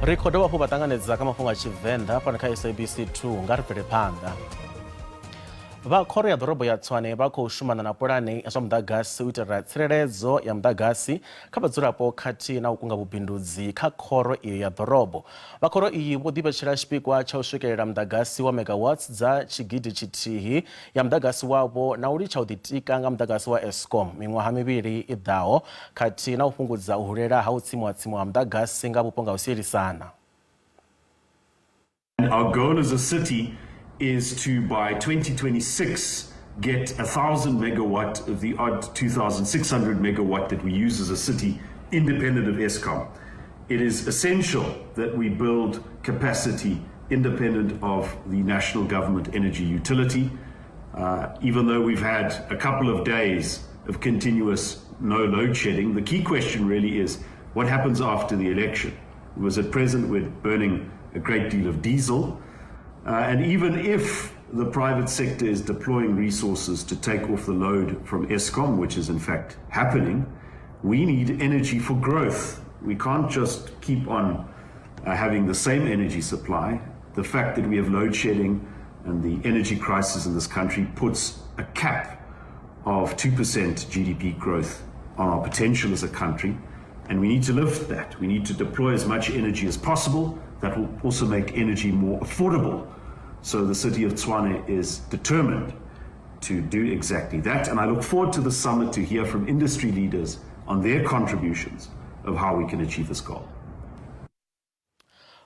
Rekhodo vhapo vha ṱanganedza kha mafhungo a Tshivenda fhano kha SABC 2 nga ri bvele phanḓa. Vha khoro ya ḓorobo ya Tshwane vha khou shumana na pulane ya zwa muḓagasi u itela tsireledzo ya muḓagasi kha vhadzulapo khathihi na u kunga vhubindudzi kha khoro iyo ya ḓorobo. Vha khoro iyi vho ḓivhetshela tshipikwa tsha u swikelela muḓagasi wa megawatts dza tshigidi tshithihi ya muḓagasi wavho na u litsha u ḓitika nga muḓagasi wa Eskom miṅwaha mivhili i ḓaho khathihi na u fhungudza u hulela ha u tsimiwa ha muḓagasi nga vhupo nga u sielisana. Our goal as a city is to, by 2026, get 1,000 megawatt of the odd 2,600 megawatt that we use as a city, independent of Eskom. It is essential that we build capacity independent of the national government energy utility. Even though we've had a couple of days of continuous no load shedding, the key question really is what happens after the election? Because at present we're burning a great deal of diesel. And even if the private sector is deploying resources to take off the load from Eskom, which is in fact happening, we need energy for growth. We can't just keep on having the same energy supply. The fact that we have load shedding and the energy crisis in this country puts a cap of 2% GDP growth on our potential as a country. And we need to lift that. We need to deploy as much energy as possible. That will also make energy more affordable. So the city of Tshwane is determined to do exactly that. And I look forward to the summit to hear from industry leaders on their contributions of how we can achieve this goal.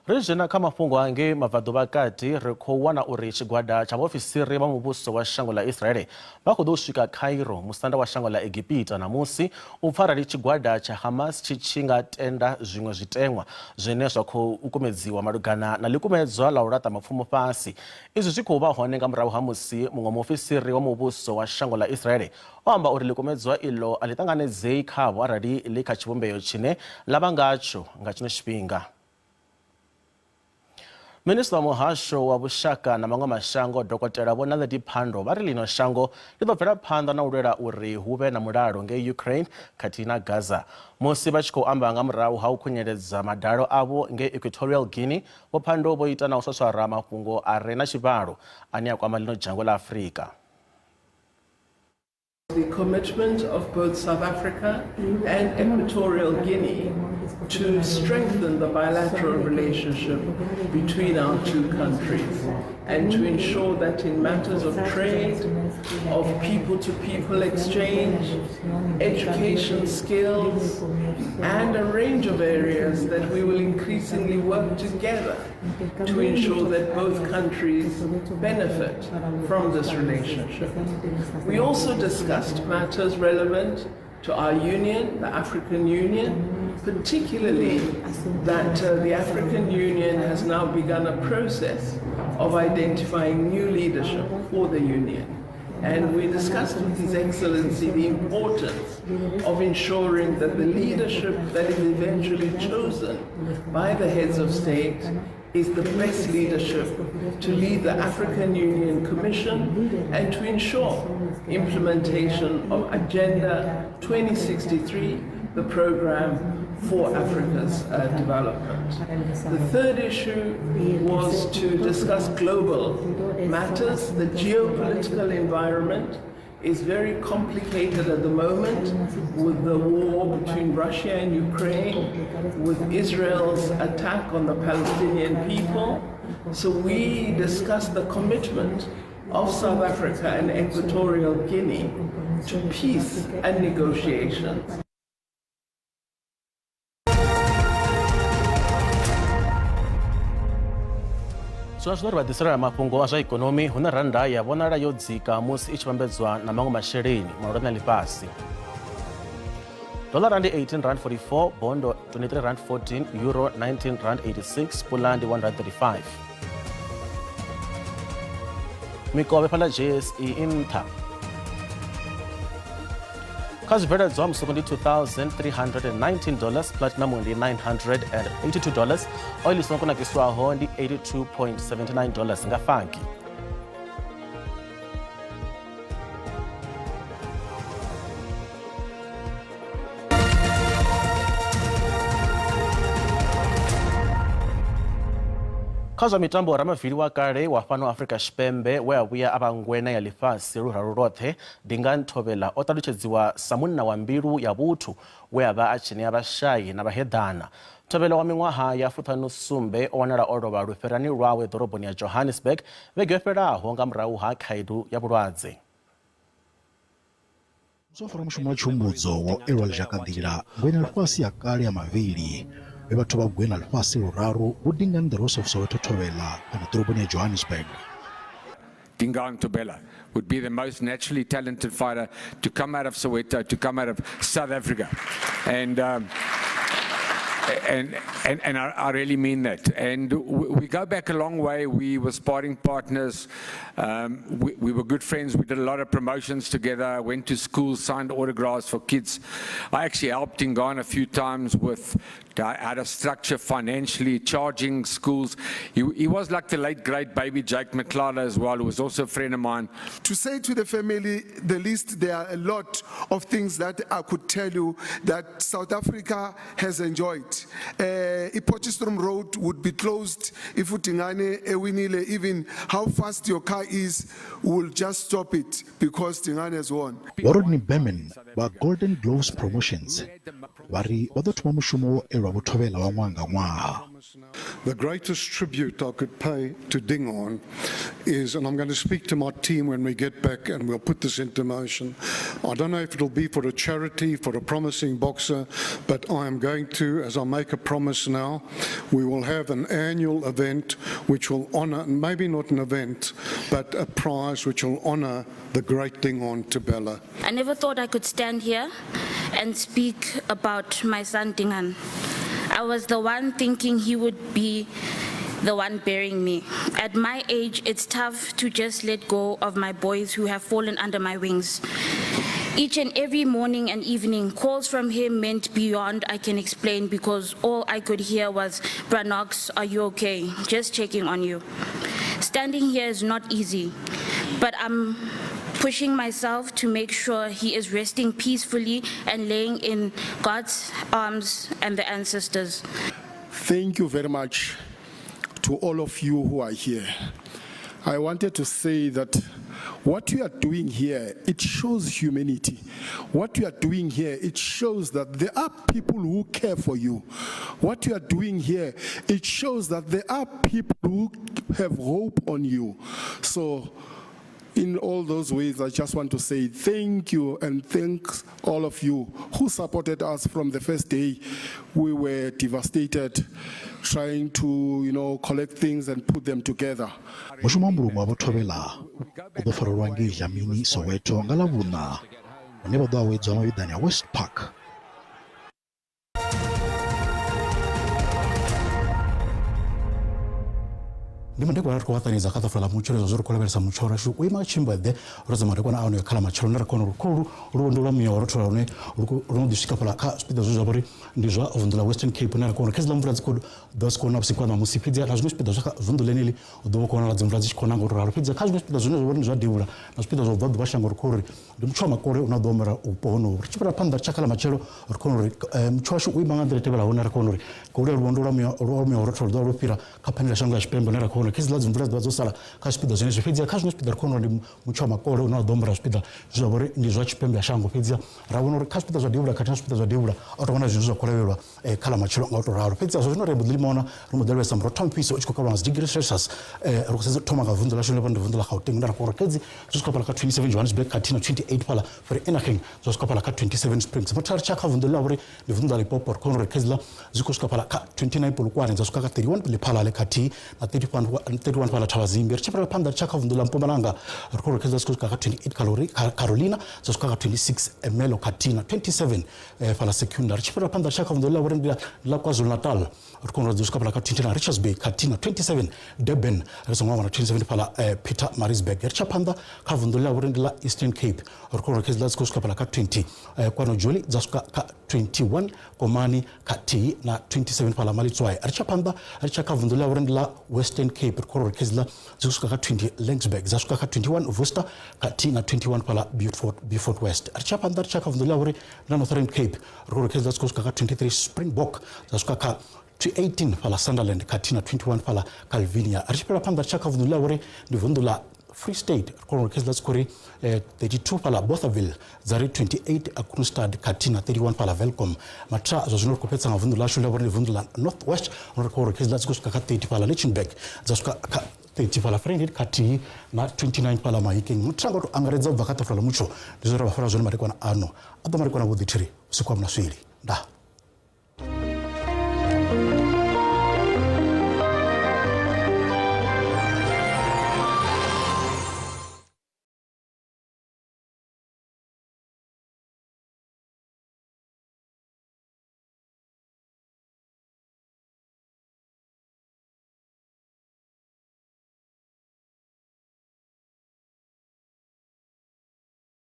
Rizhena kha mafhungo ange mabvaḓuvha kati ri khou wana uri tshigwada tsha vhaofisiri vha muvhuso wa shango ḽa Israel vha khou ḓo swika Cairo musanda wa shango ḽa Egipita namusi u pfa arali tshigwada tsha Hamas tshi nga tenda zwiṅwe zwiteṅwa zwine zwa khou komedziwa malugana na ḽikumedzwa ḽa u laṱa mapfumo fhasi. Izwi zwi khou vha hone nga murahu ha musi muṅwe muofisiri wa muvhuso wa shango ḽa Israel o amba uri ḽikumedzwa iḽo a ḽi ṱanganedzei khavho arali ḽi kha tshivhumbeo tshine ḽa vha ngatsho nga tshino tshifhinga. Minista wa muhasho wa vhushaka na maṅwe mashango Dr. Vho Naledi Pandor vha ri ḽino shango ḽi ḓo bvela phanḓa na u lwela uri hu vhe na mulalo ngei Ukraine khathihi na Gaza musi vha tshi khou amba nga murahu ha u khunyeledza madalo avho ngei Equatorial Guinea. Vho Pandor vho ita na u swaswara mafhungo a re na tshivhalo ane a kwama ḽino dzhango ḽa Afrika. The commitment of both South Africa and Equatorial Guinea to strengthen the bilateral relationship between our two countries and to ensure that in matters of trade, of people-to-people exchange, education skills, and a range of areas that we will increasingly work together to ensure that both countries benefit from this relationship. We also discussed matters relevant to our union, the African Union, particularly that the African Union has now begun a process of identifying new leadership for the union. And we discussed with His Excellency the importance of ensuring that the leadership that is eventually chosen by the heads of state is the best leadership to lead the African Union Commission and to ensure implementation of Agenda 2063, the program for Africa's development. The third issue was to discuss global matters. The geopolitical environment is very complicated at the moment with the war between Russia and Ukraine, with Israel's attack on the Palestinian people. So we discussed the commitment of South Africa and Equatorial Guinea to peace and negotiations. Zwazwo ri vhaḓisela mafhungo a zwa ikonomi hune rannda ya vhonala yo dzika musi i tshi vhambedzwa na maṅwe masheleni malugana na ḽifhasi. Dollar ndi 18.44, bondo 23.14, euro 19.86, pula ndi 1.35. Mikovhe fhaḽa JSE i nṱha. Kha zwibveledzwa musuku ndi $2,319, platinum ndi $982, oil songo nakiswaho ndi $82.79 nga faki. Khaza mitambo ramavili wa kale wa fano Africa Tshipembe we abuya abangwena ya lifasi luraru rothe ndinganthobela otalutshedziwa samunna wa mbilu ya buthu we aba achini abashayi na bahedana thobela wa mingwaha ya futhanu sumbe owanala oloba luferani lwawe doroboni ya Johannesburg begefelaho nga mrahu ha khaidu ya bulwadze. Zofara mushumo wa chumbudzo wa Errol Jakandira ngwena lifasi ya kale ya mavili bebatho bagwena lifasi luraru udingani the Rose of Soweto thobela kana doroboni ya Johannesburg. Dingaan Thobela would be the most naturally talented fighter to come out of Soweto, to come out of South Africa. And I really mean that. And we go back a long way. We were sparring partners. We were good friends. We did a lot of promotions together. Went to school, signed autographs for kids. I actually helped Dingaan a few times with how to structure financially, charging schools. He was like the late great baby Jake McLeod as well, who was also a friend of mine. To say to the family, the least, there are a lot of things that I could tell you that South Africa has enjoyed. Potchefstroom Road would be closed if Utingane Ewinile, even how fast your car is, will just stop it because Tingane has won. Waroni Bemen wa Golden Gloves Promotions wari wadothuma mushumo Errol Thobela wa mwanga mwaha. The greatest tribute I could pay to Dingaan is, and I'm going to speak to my team when we get back and we'll put this into motion. I don't know if it'll be for a charity, for a promising boxer, but I am going to, as I make a promise now, we will have an annual event which will honour, maybe not an event, but a prize which will honour the great Dingaan Thobela. I never thought I could stand here and speak about my son Dingaan. I was the one thinking he would be the one burying me. At my age, it's tough to just let go of my boys who have fallen under my wings. Each and every morning and evening, calls from him meant beyond I can explain because all I could hear was, "Branox, are you okay? Just checking on you." Standing here is not easy, but I'm pushing myself to make sure he is resting peacefully and laying in God's arms and the ancestors. Thank you very much to all of you who are here. I wanted to say that what you are doing here, it shows humanity. What you are doing here, it shows that there are people who care for you. What you are doing here, it shows that there are people who have hope on you. So, in all those ways, I just want to say thank you and thanks all of you who supported us from the first day. We were devastated, trying to, collect things and put them together. Mushumo mulumu wa Thobela udofarwa ngi Jamini Soweto ngalavuna ne badawe dzama bidani ya West Park. Ndimandeko ariko wathaniza kathafula muchoro zozuru kolebelesa muchoro shu uima chimbade roza marekona aone kala machoro ndara kono rukuru ruondola mioro tone runo dishika pala ka spida zozabori ndizwa ovundula Western Cape ndara kono kezla mvura ziko dos kono apsikwa na musipidia lazima spida zaka vundulenili odobo kono lazima mvura zikona ngoro raro pizza kazima spida zono zobori ndizwa diura na spida zobadu bashangoro kore ndimchoma kore unadomera upono chipara panda chakala machoro rukono mchoshu uima ngandre tebela onara kono kore ruondola mioro tone do rupira kapanira shangla Tshipembe ndara kono kizla zimvura dzosala ka spida zone zvifidza kazvino spida kono ndi muchoma kore unadombera spida zvobori ndizwa Tshipembe shango pizza rawono ka spida zwadibula katina spida zwadibula otona zvinhu zvakolewelwa kala machiro ngatoraro pizza zvino rebudilimona rumodelo samro tampiso uchikokalwa degree Celsius rukusenza toma kavunzula shule pande vunzula Gauteng ndara kore kedzi zvisikapala ka 27 Johannesburg katina 28 pala for Enacking zvisikapala ka 27 Springs motari chakavundula uri ndivunzula lipopo kono rekezla zikusikapala ka 29 polukwane zvisikaka 31 pala le kati na 31 pala Tawazimbi richipara panda chakavundula Mpumalanga rikoro kezla zikusikaka 28 Carolina zvisikaka 26 Emelo katina 27 pala Secunda richipara panda chakavundula uri la KwaZulu Natal rikoro zvisikapala ka 29 Richards Bay katina 27 Durban rizongwa 27 pala Peter Maritzburg richapanda kavundula uri la Eastern Cape rikoro kezla zikusikapala ka 20 kwano Joli zasuka 21 Komani kati na 27 pala Malitswayi richapanda richakavundula uri la Western Cape rikoro kezla zikusikaka 20 Lensburg zasuka 21 Worcester kati na 21 pala Beaufort West richapanda richakavundula uri la Northern Cape rikoro kezla zikusikaka 23 Springbok zasuka to 18 pala Sunderland katina 21 pala Calvinia archipela panda chaka vundula wore ndi vundula Free State kono kezla skori 32 pala Bothaville zari 28 Akronstad katina 31 pala Velcom matra zozunor kopetsa ngavundula shula wore vundula Northwest kono kezla skoska ka 30 pala Lichtenberg zaska ka 30 pala Friendly kati na 29 pala Mahikeng mutrango to angaredza vakata fala mucho ndizora bafara zoni marikwana ano aba marikwana buditiri usiku wa mnaswiri da